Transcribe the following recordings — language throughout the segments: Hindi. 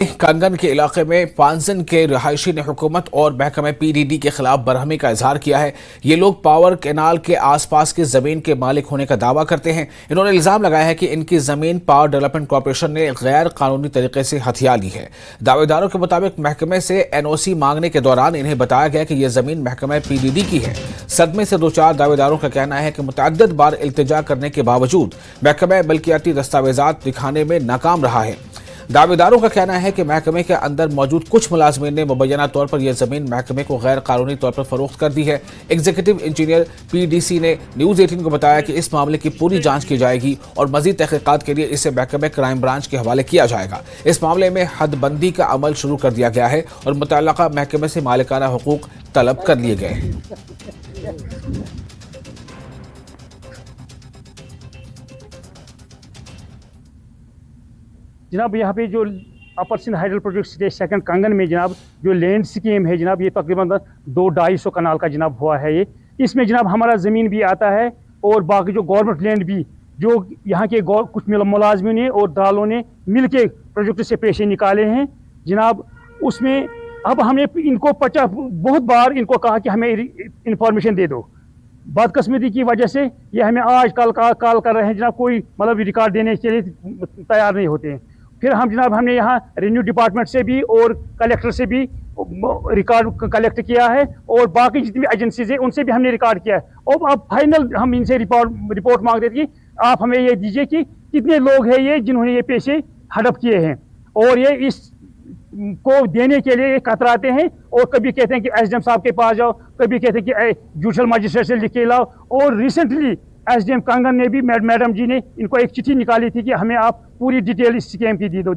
कंगन के इलाके में पांजन के रहायशी ने हुकूमत और महकमे पीडीडी के खिलाफ बरहमी का इजहार किया है। ये लोग पावर कैनाल के आसपास की जमीन के मालिक होने का दावा करते हैं। इन्होंने इल्जाम लगाया है कि इनकी जमीन पावर डेवलपमेंट कॉरपोरेशन ने गैर कानूनी तरीके से हथिया ली है। दावेदारों के मुताबिक महकमे से एनओसी मांगने के दौरान इन्हें बताया गया कि यह जमीन महकमे पीडीडी की है। सदमे से दो चार दावेदारों का कहना है कि मुतअद्दिद बार इल्तिजा करने के बावजूद महकमा मिल्कियाती दस्तावेजात दिखाने में नाकाम रहा है। दावेदारों का कहना है कि महकमे के अंदर मौजूद कुछ मुलाजमीन ने मुबैना तौर पर यह जमीन महकमे को गैर कानूनी तौर पर फरोख्त कर दी है। एग्जीक्यूटिव इंजीनियर पीडीसी ने न्यूज 18 को बताया कि इस मामले की पूरी जांच की जाएगी और मजीद तहकीकात के लिए इसे महकमे क्राइम ब्रांच के हवाले किया जाएगा। इस मामले में हदबंदी का अमल शुरू कर दिया गया है और मुतल्लका महकमे से मालिकाना हुकूक तलब कर लिए गए हैं। जनाब यहाँ पे जो upper Sindh hydel project stage second Kangan में जनाब जो लैंड स्कीम है जनाब, ये तकरीबन 200-250 कनाल का जनाब हुआ है। ये इसमें जनाब हमारा ज़मीन भी आता है और बाकी जो गवर्नमेंट लैंड भी जो यहाँ के कुछ मुलाजमिन ने और दालों ने मिल के प्रोजेक्ट से पैसे निकाले हैं जनाब। उसमें अब हमने इनको बहुत बार इनको कहा कि हमें इंफॉर्मेशन दे दो। बदकिस्मती की वजह से ये हमें आज कल कॉल कर रहे हैं जनाब, कोई मतलब रिकॉर्ड देने के लिए तैयार नहीं होते हैं। फिर हमने यहाँ रेवेन्यू डिपार्टमेंट से भी और कलेक्टर से भी रिकॉर्ड कलेक्ट किया है और बाकी जितनी एजेंसीज है उनसे भी हमने रिकॉर्ड किया है। और अब फाइनल हम इनसे रिपोर्ट मांग रहे थे कि आप हमें ये दीजिए कि कितने लोग हैं ये जिन्होंने ये पैसे हड़प किए हैं, और ये इस को देने के लिए कतराते हैं और कभी कहते हैं कि एसडीएम साहब के पास जाओ, कभी कहते हैं कि जुडिशल मजिस्ट्रेट से लिख के लाओ। और रिसेंटली एसडीएम कंगन ने भी मैडम जी ने इनको एक चिट्ठी निकाली थी कि हमें आप पूरी डिटेल इस स्कीम की दे दो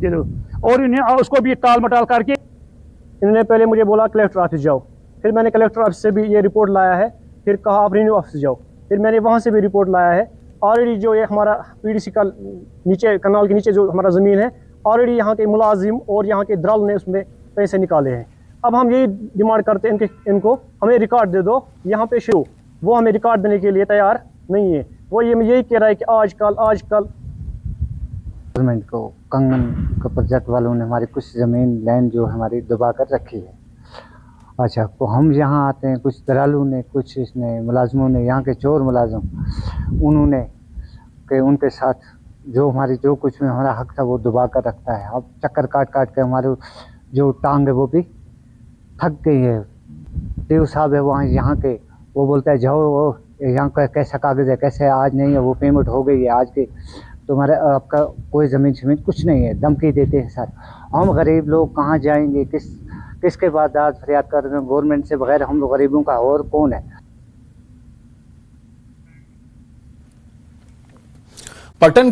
और इन्हें उसको भी टाल मटाल करके इन्होंने पहले मुझे बोला कलेक्टर ऑफिस जाओ, फिर मैंने कलेक्टर ऑफिस से भी ये रिपोर्ट लाया है, फिर कहा आप रेवेन्यू ऑफिस जाओ, फिर मैंने वहाँ से भी रिपोर्ट लाया है। ऑलरेडी जो ये हमारा पीडीसी का नीचे कनाल के नीचे जो हमारा ज़मीन है, ऑलरेडी यहाँ के मुलाजिम और यहाँ के दलाल ने उसमें पैसे निकाले हैं। अब हम यही डिमांड करते हैं इनको हमें रिकॉर्ड दे दो यहाँ पे शुरू। वो हमें रिकॉर्ड देने के लिए तैयार नहीं है। वो यही कह रहा है कि आजकल गवर्नमेंट को कंगन के प्रोजेक्ट वालों ने हमारी कुछ ज़मीन लैंड जो हमारी दबा कर रखी है। अच्छा, तो हम यहाँ आते हैं, कुछ दलालों ने, कुछ इसने मुलाजमों ने, यहाँ के चोर मुलाजम, उन्होंने के उनके साथ जो हमारी जो कुछ में हमारा हक था वो दबा कर रखता है। अब चक्कर काट के हमारे जो टांग है वो भी थक गई है। टीओ साहब है वहाँ यहाँ के, वो बोलता है जाओ वो यहाँ का कैसा कागज़ है, कैसे आज नहीं है, वो पेमेंट हो गई है आज की, तुम्हारे आपका कोई ज़मीन शमीन कुछ नहीं है, धमकी देते हैं सर। हम गरीब लोग कहाँ जाएंगे, किसके बाद दाद फरियाद कर रहे हैं गवर्नमेंट से, बगैर हम लोग गरीबों का और कौन है। पटन की